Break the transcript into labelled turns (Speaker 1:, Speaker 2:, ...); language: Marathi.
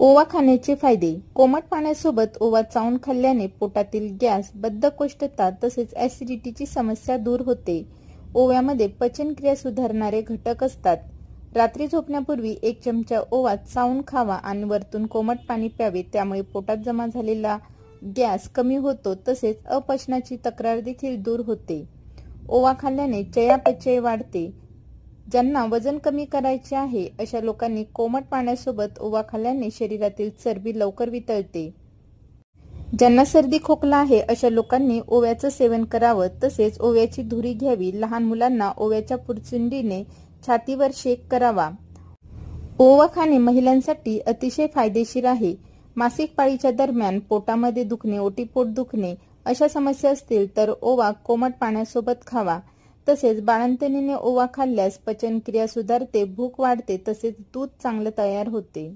Speaker 1: ओवा खाण्याचे फायदे। कोमट पाण्यासोबत ओवा चावून खाल्ल्याने पोटातील गॅस, बद्धकोष्ठता तसेच ऍसिडिटीची समस्या दूर होते। ओव्यामध्ये पचनक्रिया सुधारणारे घटक असतात। रात्री झोपण्यापूर्वी 1 चमचा ओवा चावून खावा आणि वरतून कोमट पाणी प्यावे, त्यामुळे पोटात जमा झालेला गॅस कमी होतो तसेच अपचनाची तक्रार देखील दूर होते। ओवा खाल्ल्याने चयापचय वाढते। ज्यांना वजन कमी करायचे आहे अशा लोकांनी कोमट पाण्यासोबत ओवा खाल्ल्याने शरीरातील चरबी लवकर वितळते। ज्यांना सर्दी खोकला आहे अशा लोकांनी ओव्याचं सेवन करावं, तसेच ओव्याची धुरी घ्यावी। लहान मुलांना ओव्याच्या पुरचुंडीने छातीवर शेक करावा। ओवा खाणे महिलांसाठी अतिशय फायदेशीर आहे। मासिक पाळीच्या दरम्यान पोटामध्ये दुखणे, ओटीपोट दुखणे अशा समस्या असतील तर ओवा कोमट पाण्यासोबत खावा। तसेच बाळंतणीने ओवा खाल्ल्यास पचनक्रिया सुधारते, भूक वाढते तसेच दूध चांगलं तयार होते।